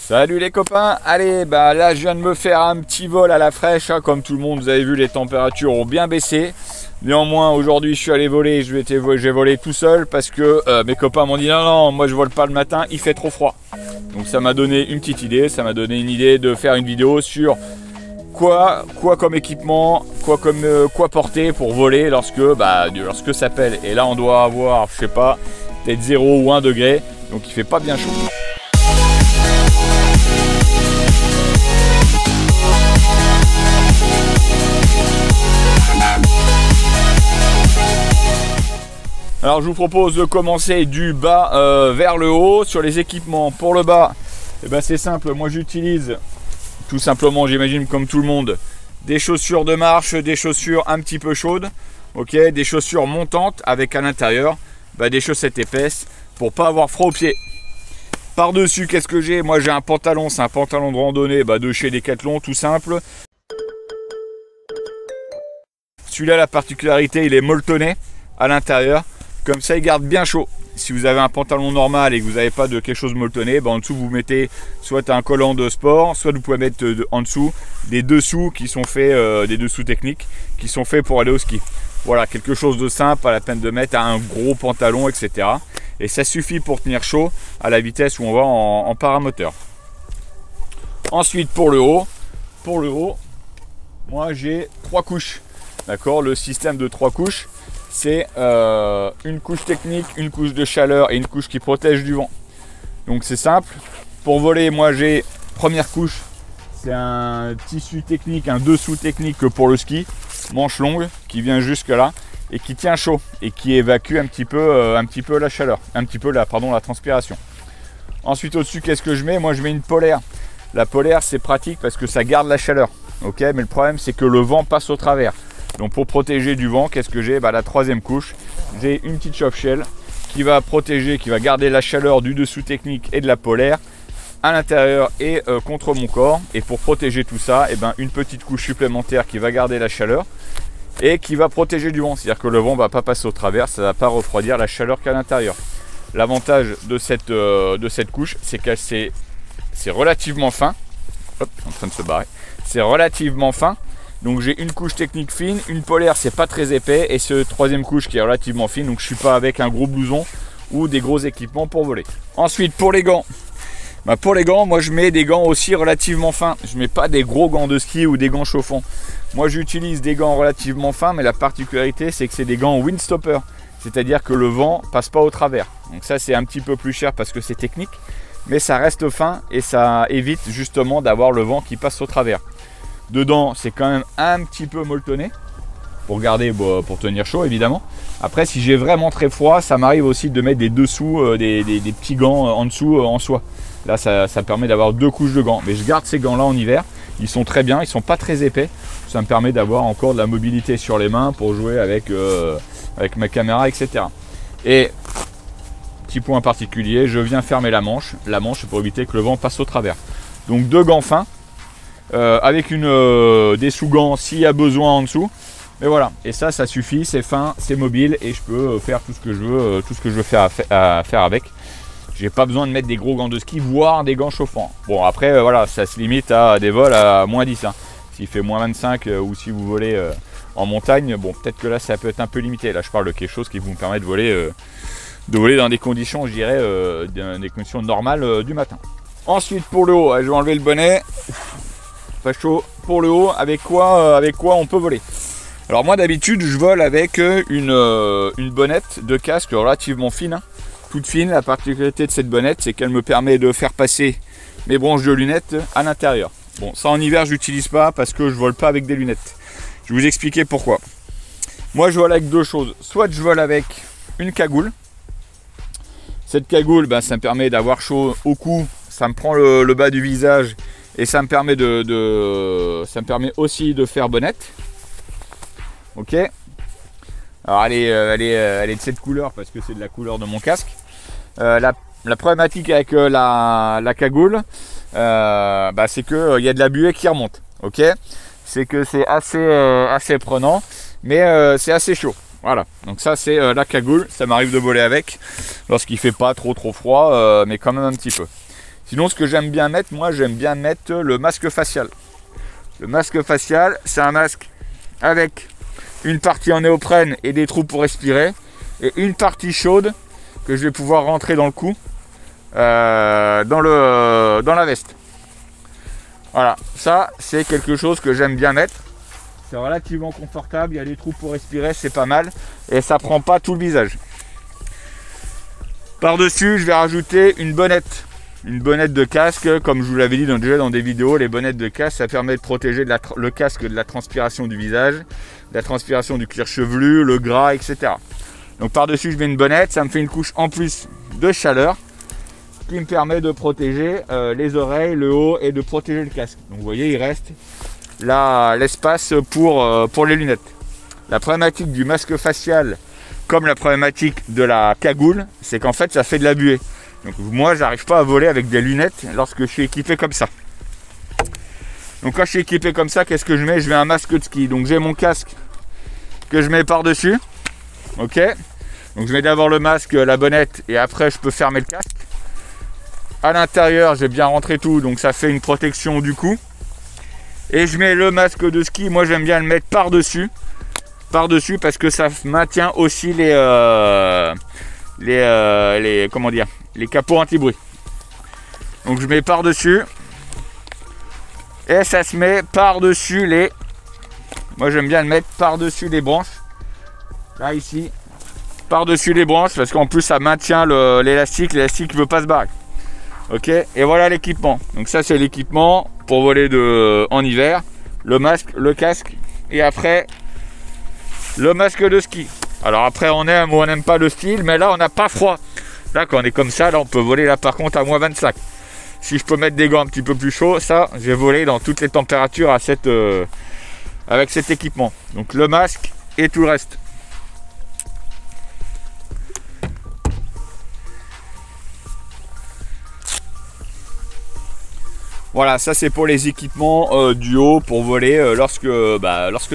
Salut les copains, allez, bah là je viens de me faire un petit vol à la fraîche, hein. Comme tout le monde, vous avez vu, les températures ont bien baissé. Néanmoins, aujourd'hui je suis allé voler, j'ai volé tout seul parce que mes copains m'ont dit non, moi je vole pas le matin, il fait trop froid. Donc ça m'a donné une petite idée, de faire une vidéo sur quoi comme équipement, quoi porter pour voler lorsque ça pèle. Et là on doit avoir, je sais pas, peut-être 0 ou 1 degré, donc il fait pas bien chaud. Alors je vous propose de commencer du bas vers le haut sur les équipements. Pour le bas, c'est simple, moi j'utilise tout simplement, j'imagine comme tout le monde, des chaussures de marche, des chaussures un petit peu chaudes, ok, des chaussures montantes avec à l'intérieur des chaussettes épaisses pour pas avoir froid aux pieds. Par dessus, qu'est-ce que j'ai? Moi j'ai un pantalon, c'est un pantalon de randonnée de chez Decathlon, tout simple. Celui-là, la particularité, il est molletonné à l'intérieur. Comme ça, il garde bien chaud. Si vous avez un pantalon normal et que vous n'avez pas de quelque chose molletonné, en dessous vous mettez soit un collant de sport, soit vous pouvez mettre en dessous des dessous qui sont faits, des dessous techniques qui sont faits pour aller au ski. Voilà, quelque chose de simple, pas la peine de mettre un gros pantalon, etc. Et ça suffit pour tenir chaud à la vitesse où on va en paramoteur. Ensuite, pour le haut, moi j'ai 3 couches. D'accord, le système de 3 couches. C'est une couche technique, une couche de chaleur et une couche qui protège du vent. Donc c'est simple. Pour voler, moi j'ai première couche, c'est un tissu technique, un dessous technique pour le ski, manche longue qui vient jusque là et qui tient chaud et qui évacue un petit peu la chaleur, la transpiration. Ensuite au-dessus, qu'est-ce que je mets? Moi je mets une polaire. La polaire c'est pratique parce que ça garde la chaleur. Ok, mais le problème c'est que le vent passe au travers. Donc pour protéger du vent, qu'est-ce que j'ai? La troisième couche, j'ai une petite soft shell qui va protéger, qui va garder la chaleur du dessous technique et de la polaire à l'intérieur et contre mon corps. Et pour protéger tout ça, une petite couche supplémentaire qui va garder la chaleur et qui va protéger du vent. C'est-à-dire que le vent ne va pas passer au travers, ça ne va pas refroidir la chaleur qu'il y a à l'intérieur. L'avantage de cette couche, c'est qu'elle c'est relativement fin. Hop, je suis en train de se barrer. C'est relativement fin. Donc j'ai une couche technique fine, une polaire c'est pas très épais et ce troisième couche qui est relativement fine, donc je suis pas avec un gros blouson ou des gros équipements pour voler. Ensuite pour les gants, moi je mets des gants aussi relativement fins. Je mets pas des gros gants de ski ou des gants chauffants. Moi j'utilise des gants relativement fins, mais la particularité c'est que c'est des gants windstopper, c'est-à-dire que le vent passe pas au travers. Donc ça c'est un petit peu plus cher parce que c'est technique, mais ça reste fin et ça évite justement d'avoir le vent qui passe au travers. Dedans, c'est quand même un petit peu molletonné pour garder, pour tenir chaud évidemment. Après, si j'ai vraiment très froid, ça m'arrive aussi de mettre des dessous, des petits gants en dessous en soie. Là, ça permet d'avoir 2 couches de gants. Mais je garde ces gants-là en hiver. Ils sont très bien, ils sont pas très épais. Ça me permet d'avoir encore de la mobilité sur les mains pour jouer avec ma caméra, etc. Et petit point particulier, je viens fermer la manche. La manche, c'est pour éviter que le vent passe au travers. Donc 2 gants fins. Avec des sous-gants s'il y a besoin en dessous, mais voilà, et ça suffit, c'est fin, c'est mobile et je peux faire tout ce que je veux faire avec. J'ai pas besoin de mettre des gros gants de ski, voire des gants chauffants. Bon après voilà, ça se limite à des vols à moins 10 hein. S'il fait moins 25 ou si vous volez en montagne, bon peut-être que là ça peut être un peu limité. Là je parle de quelque chose qui vous permet de voler dans des conditions, je dirais, des conditions normales du matin. Ensuite pour le haut, je vais enlever le bonnet. Pas chaud. Pour le haut, avec quoi on peut voler? Alors moi d'habitude je vole avec une bonnette de casque relativement fine, hein, toute fine. La particularité de cette bonnette, c'est qu'elle me permet de faire passer mes branches de lunettes à l'intérieur. Bon, ça en hiver je n'utilise pas parce que je vole pas avec des lunettes. Je vais vous expliquer pourquoi. Moi je vole avec 2 choses. Soit je vole avec une cagoule. Cette cagoule, ça me permet d'avoir chaud au cou, ça me prend le bas du visage. Et ça me permet aussi de faire bonnette. Ok. Alors elle est de cette couleur parce que c'est de la couleur de mon casque. La problématique avec la cagoule, c'est que il y a de la buée qui remonte. Ok. C'est que c'est assez prenant, mais c'est assez chaud. Voilà. Donc ça c'est la cagoule. Ça m'arrive de voler avec lorsqu'il fait pas trop froid, mais quand même un petit peu. Sinon, ce que j'aime bien mettre, moi, j'aime bien mettre le masque facial. Le masque facial, c'est un masque avec une partie en néoprène et des trous pour respirer, et une partie chaude que je vais pouvoir rentrer dans le cou, dans la veste. Voilà, ça c'est quelque chose que j'aime bien mettre. C'est relativement confortable, il y a des trous pour respirer, c'est pas mal, et ça prend pas tout le visage. Par-dessus, je vais rajouter une bonnette. Une bonnette de casque, comme je vous l'avais dit déjà dans des vidéos, les bonnettes de casque, ça permet de protéger le casque de la transpiration du visage, de la transpiration du cuir chevelu, le gras, etc. Donc par-dessus, je mets une bonnette, ça me fait une couche en plus de chaleur, qui me permet de protéger les oreilles, le haut et de protéger le casque. Donc vous voyez, il reste là l'espace pour les lunettes. La problématique du masque facial, comme la problématique de la cagoule, c'est qu'en fait, ça fait de la buée. Donc moi, j'arrive pas à voler avec des lunettes lorsque je suis équipé comme ça. Donc quand je suis équipé comme ça, qu'est-ce que je mets? Je mets un masque de ski. Donc j'ai mon casque que je mets par-dessus. Ok. Donc je mets d'abord le masque, la bonnette, et après je peux fermer le casque. À l'intérieur, j'ai bien rentré tout, donc ça fait une protection du cou. Et je mets le masque de ski. Moi, j'aime bien le mettre par-dessus. Par-dessus parce que ça maintient aussi comment dire, les capots anti-bruit. Donc je mets par-dessus et ça se met par-dessus les, moi j'aime bien le mettre par-dessus les branches, là ici, par-dessus les branches, parce qu'en plus ça maintient l'élastique ne veut pas se barrer. Ok, et voilà l'équipement. Donc ça c'est l'équipement pour voler en hiver, le masque, le casque, et après le masque de ski. Alors après on aime ou on n'aime pas le style, mais là on n'a pas froid. Là quand on est comme ça, là on peut voler là par contre à moins 25. Si je peux mettre des gants un petit peu plus chauds, ça j'ai volé dans toutes les températures avec cet équipement. Donc le masque et tout le reste. Voilà, ça c'est pour les équipements du haut pour voler lorsque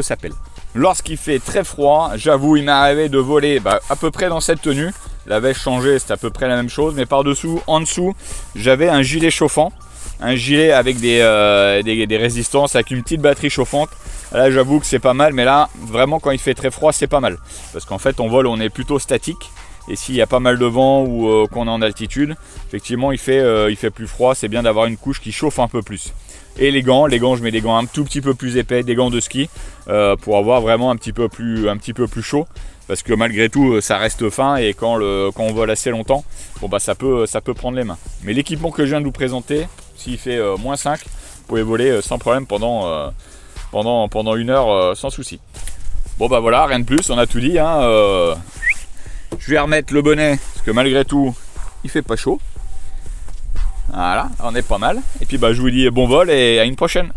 ça pèle. Lorsqu'il fait très froid, j'avoue, il m'est arrivé de voler à peu près dans cette tenue. La veste changée, c'est à peu près la même chose, mais par-dessous, en dessous, j'avais un gilet chauffant. Un gilet avec des résistances, avec une petite batterie chauffante. Là, j'avoue que c'est pas mal, mais là, vraiment, quand il fait très froid, c'est pas mal. Parce qu'en fait, on vole, on est plutôt statique. Et s'il y a pas mal de vent ou qu'on est en altitude, effectivement, il fait plus froid. C'est bien d'avoir une couche qui chauffe un peu plus. Et les gants, je mets des gants un tout petit peu plus épais, des gants de ski, pour avoir vraiment un petit peu plus chaud. Parce que malgré tout, ça reste fin et quand on vole assez longtemps, ça peut prendre les mains. Mais l'équipement que je viens de vous présenter, s'il fait moins 5, vous pouvez voler sans problème pendant une heure sans souci. Bon voilà, rien de plus, on a tout dit. Je vais remettre le bonnet, parce que malgré tout, il fait pas chaud. Voilà, on est pas mal. Et puis je vous dis bon vol et à une prochaine.